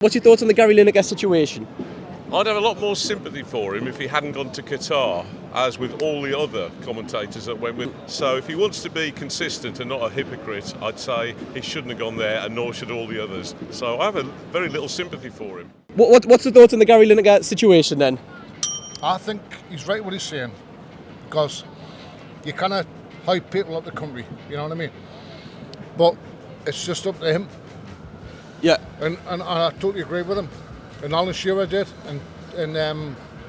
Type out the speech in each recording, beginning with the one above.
What's your thoughts on the Gary Lineker situation? I'd have a lot more sympathy for him if he hadn't gone to Qatar, as with all the other commentators that went with. So if he wants to be consistent and not a hypocrite, I'd say he shouldn't have gone there, and nor should all the others. So I have a very little sympathy for him. What's the thoughts on the Gary Lineker situation then? I think he's right what he's saying, because you cannot hype people up the country, you know what I mean? But it's just up to him. Yeah. And I totally agree with him. And Alan Shearer did, and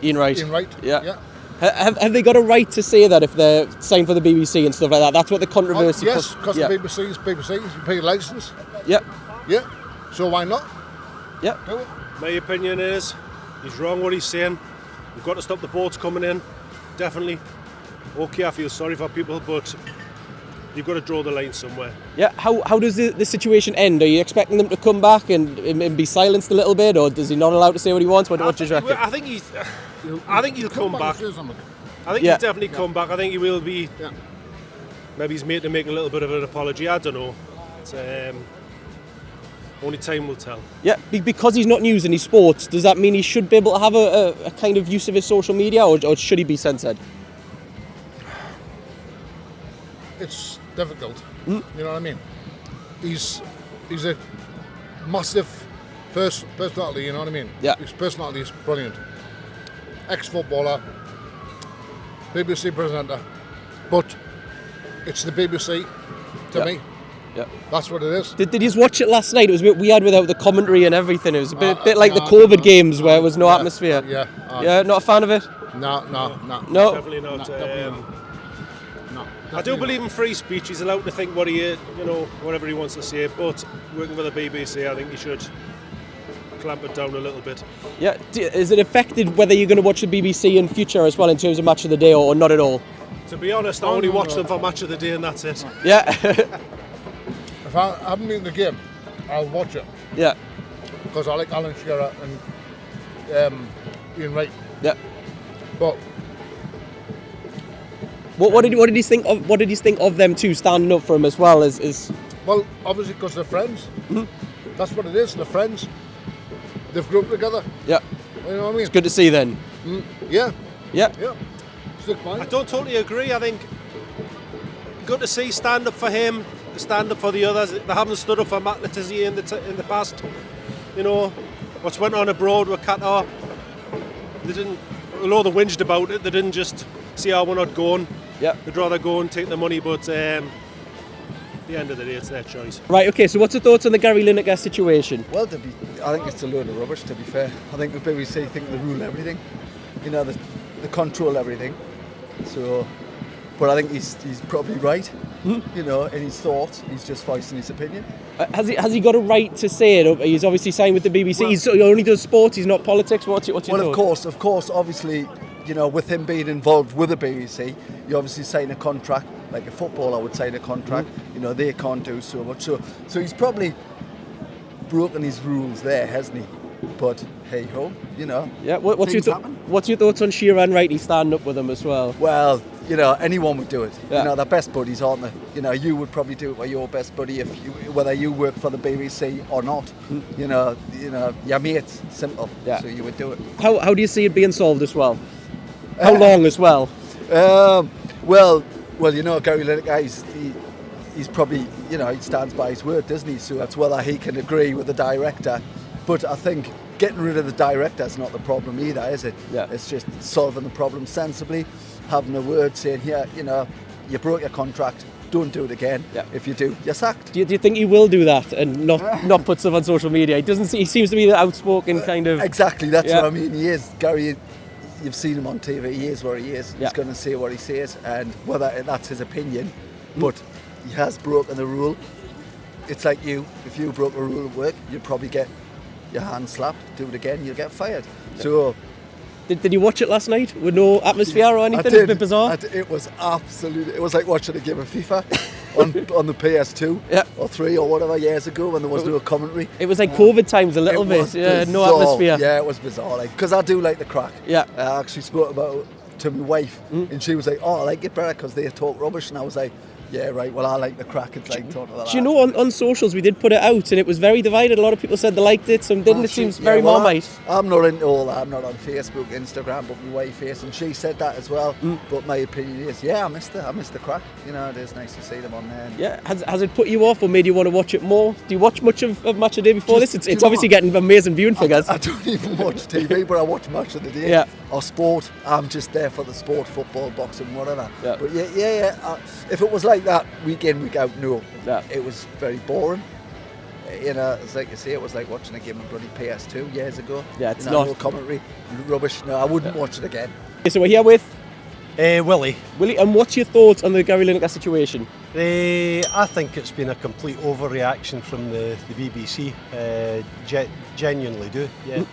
Ian Wright. Yeah. Have they got a right to say that if they're signed for the BBC and stuff like that? That's what the controversy. Yes, because the BBC is BBC. You pay a licence. Yeah. Yeah. So why not? Yeah. Do it. My opinion is he's wrong what he's saying. We've got to stop the boats coming in. Definitely. Okay, I feel sorry for people, but you've got to draw the line somewhere. Yeah. How does the situation end? Are you expecting them to come back and be silenced a little bit, or is he not allowed to say what he wants? What do you reckon? I think he'll come back. I think Yeah. he'll definitely come back. I think he will be. Yeah. Maybe he's made to make a little bit of an apology. I don't know. It's, only time will tell. Yeah, because he's not news and he's sports, does that mean he should be able to have a kind of use of his social media, or should he be censored? It's difficult. You know what I mean? He's a massive personality, you know what I mean? Yeah. His personality is brilliant. Ex-footballer, BBC presenter, but it's the BBC to me. Yeah. That's what it is. Did you just watch it last night? It was a bit weird without the commentary and everything. It was a bit like the COVID games where there was no atmosphere. Yeah. Yeah, not a fan of it? No. No. Definitely not. Definitely No. I do believe in free speech. He's allowed to think what whatever he wants to say. But working for the BBC, I think he should clamp it down a little bit. Yeah. Is it affected whether you're going to watch the BBC in future as well in terms of match of the day, or not at all? To be honest, I only watch them for match of the day, and that's it. Yeah. If I haven't been in the game, I'll watch it Yeah. because I like Alan Shearer and Ian Wright. Yeah. But What did he think of? What did he think of them two standing up for him as well? Is well, obviously because they're friends. That's what it is. They're friends. They've grown up together. yeah. You know what I mean? It's good to see then. Yeah. Yeah. Stick by I it. don't totally agree. I think good to see stand up for him, stand up for the others. They haven't stood up for Matt Letizia in the past. You know what's went on abroad with Qatar. They didn't. Although they whinged about it, they didn't just see we're not going. Yeah. They'd rather go and take the money, but at the end of the day, it's their choice. Right. Okay. So, what's your thoughts on the Gary Lineker situation? Well, I think it's a load of rubbish, to be fair. I think the BBC think they rule everything. You know, they control everything. So, but I think he's probably right. You know, in his thoughts, he's just voicing his opinion. Has he got a right to say it? He's obviously signed with the BBC. Well, he only does sports. He's not politics. What's your thoughts? Of course, obviously, you know, with him being involved with the BBC, you obviously sign a contract, like a footballer would sign a contract. You know, they can't do so much. So he's probably broken his rules there, hasn't he? But hey ho, you know. Yeah. What's your thoughts on Shearer and Wright standing up with him as well? Well, you know, anyone would do it. Yeah. You know, they're best buddies, aren't they? You know, you would probably do it with your best buddy whether you work for the BBC or not. You know, your mates, simple. Yeah. So you would do it. How do you see it being solved as well? How long as well? Well, you know, Gary Lineker, he's probably, you know, he stands by his word, doesn't he? So that's whether he can agree with the director. But I think getting rid of the director is not the problem either, is it? Yeah. It's just solving the problem sensibly, having a word saying, here, you know, you broke your contract, don't do it again. Yeah. If you do, you're sacked. Do you think he will do that and not put stuff on social media? He seems to be the outspoken kind of. Exactly, that's Yeah. what I mean. He is, Gary, you've seen him on TV, he is where he is. Yeah. He's going to say what he says, and whether that's his opinion, but he has broken the rule. It's like if you broke a rule at work, you'd probably get your hand slapped, do it again, you'll get fired. Yeah. So, Did you watch it last night with no atmosphere or anything? I did. It was a bit bizarre. It was absolutely. It was like watching a game of FIFA on the PS2 or 3 or whatever years ago when there was no commentary. It was like COVID times a little bit. Yeah, no atmosphere. Yeah, it was bizarre. Like, because I do like the crack. Yeah. I actually spoke about it to my wife, and she was like, "Oh, I like it better because they talk rubbish," and I was like, Yeah, right. Well, I like the crack. It's like talking about that. Do you know, on socials we did put it out and it was very divided. A lot of people said they liked it, some didn't. It seems very Marmite. I'm not into all that. I'm not on Facebook, Instagram, but my wife is, and she said that as well. But my opinion is, I missed the crack. You know, it is nice to see them on there. Yeah, has it put you off or made you want to watch it more? Do you watch much of Match of the Day before this? It's obviously getting amazing viewing figures. I don't even watch TV, but I watch Match of the Day. Yeah. Or sport. I'm just there for the sport, football, boxing, whatever. Yeah. But if it was like that week in, week out, no. Yeah. It was very boring. You know, it's like you say, it was like watching a game of bloody PS2 years ago. Yeah, it's not. not. No commentary, rubbish. No, I wouldn't watch it again. Okay, so we're here with Willie. Willie, and what's your thoughts on the Gary Lineker situation? I think it's been a complete overreaction from the BBC. Genuinely do, yeah.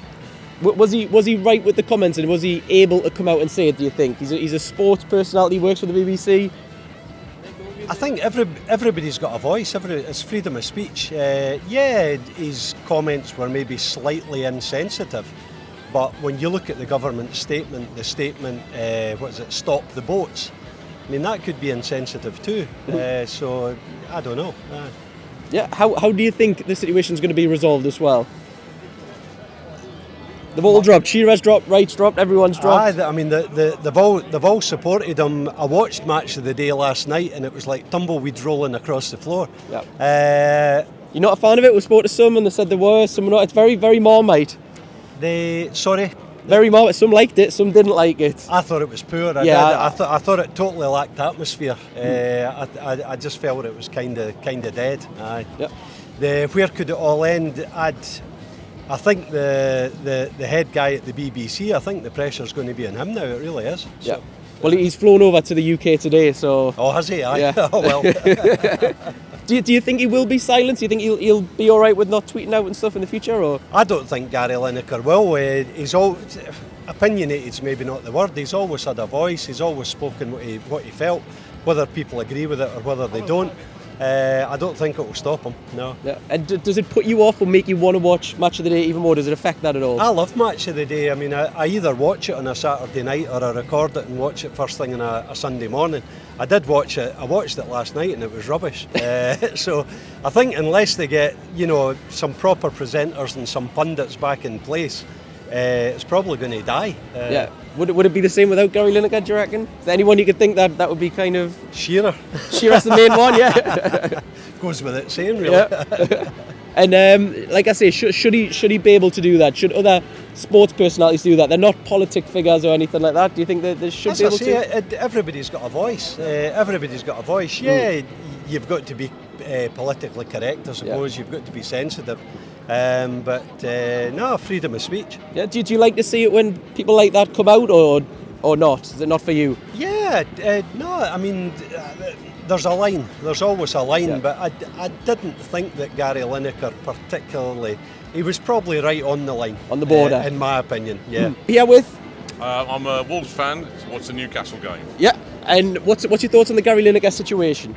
Was he right with the comments, and was he able to come out and say it, do you think? He's a sports personality, works for the BBC. I think everybody's got a voice. It's freedom of speech. His comments were maybe slightly insensitive, but when you look at the government statement, stop the boats, I mean, that could be insensitive too. So, I don't know. Yeah, how do you think the situation's going to be resolved as well? They've all dropped. Shearer's dropped, Wright's dropped, everyone's dropped. I mean, they've all supported him. I watched Match of the Day last night, and it was like tumbleweeds rolling across the floor. Yeah. You're not a fan of it? We spoke to some, and they said they were. Some were not. It's very, very Marmite. Sorry. Very Marmite. Some liked it, some didn't like it. I thought it was poor. I thought it totally lacked atmosphere. I just felt it was kind of dead. Yep. Where could it all end? I think the head guy at the BBC, I think the pressure's going to be on him now. It really is. Yeah. So. Well, he's flown over to the UK today, so. Oh, has he? Yeah. Oh well. Do you think he will be silenced? Do you think he'll be all right with not tweeting out and stuff in the future, or? I don't think Gary Lineker will. He's always opinionated's maybe not the word. He's always had a voice. He's always spoken what he felt, whether people agree with it or whether they don't. I don't think it will stop him, no. Yeah. And does it put you off or make you want to watch Match of the Day even more? Does it affect that at all? I love Match of the Day. I mean, I either watch it on a Saturday night or I record it and watch it first thing on a Sunday morning. I did watch it. I watched it last night and it was rubbish. So I think unless they get, some proper presenters and some pundits back in place, it's probably going to die. Yeah. Would it be the same without Gary Lineker, do you reckon? Is there anyone you could think that would be kind of... Shearer. Shearer's the main one, yeah. Goes with it saying, really. Yeah. And like I say, should he be able to do that? Should other sports personalities do that? They're not politic figures or anything like that. Do you think that they should be able to? Everybody's got a voice. Everybody's got a voice. Yeah, you've got to be politically correct, I suppose. Yeah. You've got to be sensitive. But no, freedom of speech. Yeah. Do you like to see it when people like that come out, or not? Is it not for you? Yeah. No. I mean, there's a line. There's always a line. Yeah. But I didn't think that Gary Lineker particularly. He was probably right on the line. On the border, in my opinion. Yeah. Yeah. With. I'm a Wolves fan. Watch the Newcastle game. Yeah. And what's your thoughts on the Gary Lineker situation?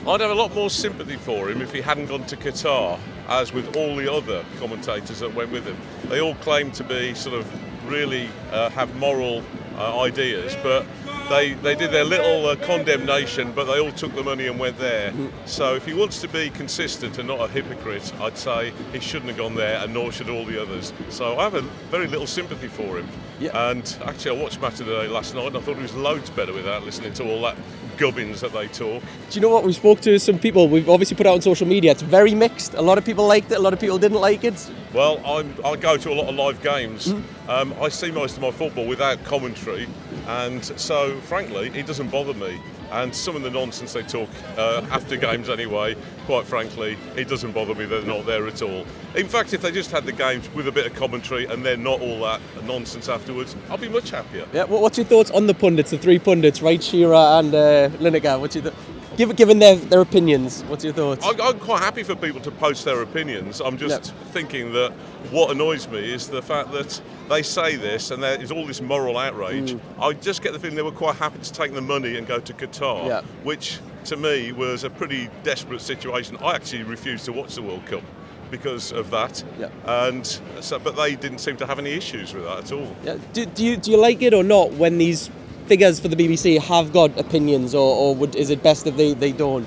I'd have a lot more sympathy for him if he hadn't gone to Qatar, as with all the other commentators that went with him. They all claim to be sort of really have moral ideas, but they did their little condemnation, but they all took the money and went there. So if he wants to be consistent and not a hypocrite, I'd say he shouldn't have gone there, and nor should all the others. So I have a very little sympathy for him. Yeah. And actually I watched Match of the Day last night and I thought he was loads better without listening to all that gubbins that they talk. Do you know what? We spoke to some people. We've obviously put out on social media. It's very mixed. A lot of people liked it. A lot of people didn't like it. Well, I go to a lot of live games. I see most of my football without commentary, and so frankly, it doesn't bother me. And some of the nonsense they talk after games anyway, quite frankly, it doesn't bother me. They're not there at all. In fact, if they just had the games with a bit of commentary and then not all that nonsense afterwards, I'll be much happier. Yeah. What's your thoughts on the pundits, the three pundits, Wright, Shearer and Lineker? What's your given their opinions, what's your thoughts? I'm quite happy for people to post their opinions. I'm just thinking that what annoys me is the fact that they say this and there is all this moral outrage. I just get the feeling they were quite happy to take the money and go to Qatar, which to me was a pretty desperate situation. I actually refused to watch the World Cup because of that, and so, but they didn't seem to have any issues with that at all. Yeah. Do you like it or not when these figures for the BBC have got opinions, or is it best if they don't?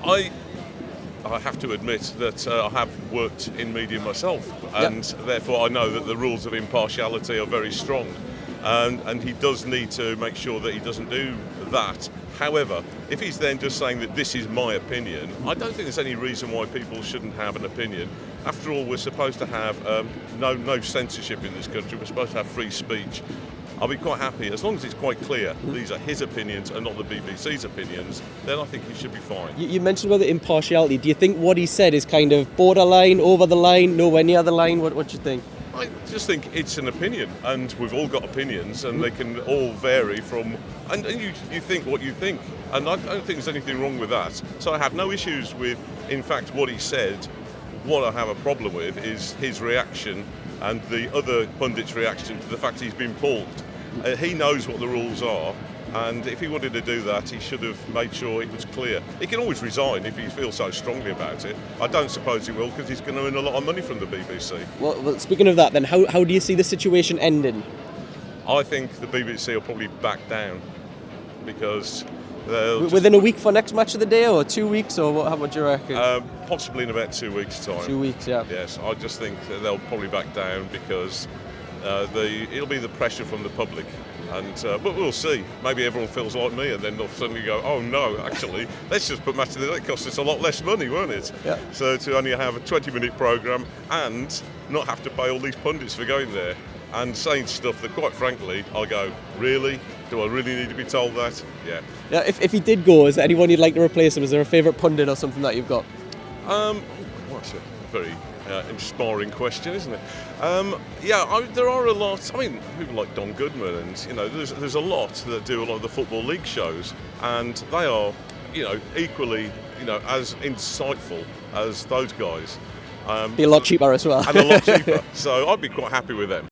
I have to admit that I have worked in media myself, and therefore I know that the rules of impartiality are very strong, and he does need to make sure that he doesn't do that. However, if he's then just saying that this is my opinion, I don't think there's any reason why people shouldn't have an opinion. After all, we're supposed to have no censorship in this country. We're supposed to have free speech. I'll be quite happy, as long as it's quite clear these are his opinions and not the BBC's opinions, then I think he should be fine. You mentioned about the impartiality. Do you think what he said is kind of borderline, over the line, nowhere near the line? What do you think? I just think it's an opinion, and we've all got opinions, and they can all vary from... And you think what you think, and I don't think there's anything wrong with that. So I have no issues with, in fact, what he said. What I have a problem with is his reaction and the other pundits' reaction to the fact he's been pulled. He knows what the rules are, and if he wanted to do that, he should have made sure it was clear. He can always resign if he feels so strongly about it. I don't suppose he will, because he's going to earn a lot of money from the BBC. Well, speaking of that, then, how do you see the situation ending? I think the BBC will probably back down, because... Within a week for next match of the day, or 2 weeks, or what do you reckon? Possibly in about 2 weeks' time. 2 weeks, yeah. Yes, I just think that they'll probably back down, because it'll be the pressure from the public. But we'll see. Maybe everyone feels like me, and then they'll suddenly go, oh no, actually, let's just put Match of the Day. It cost us a lot less money, won't it? Yeah. So to only have a 20-minute programme and not have to pay all these pundits for going there and saying stuff that, quite frankly, I'll go, really? Do I really need to be told that? Yeah. Yeah. If he did go, is there anyone you'd like to replace him? Is there a favourite pundit or something that you've got? That's a very inspiring question, isn't it? There are a lot. I mean, people like Don Goodman, and there's a lot that do a lot of the Football League shows, and they are, equally, as insightful as those guys. Be a lot cheaper as well. And a lot cheaper. So I'd be quite happy with them.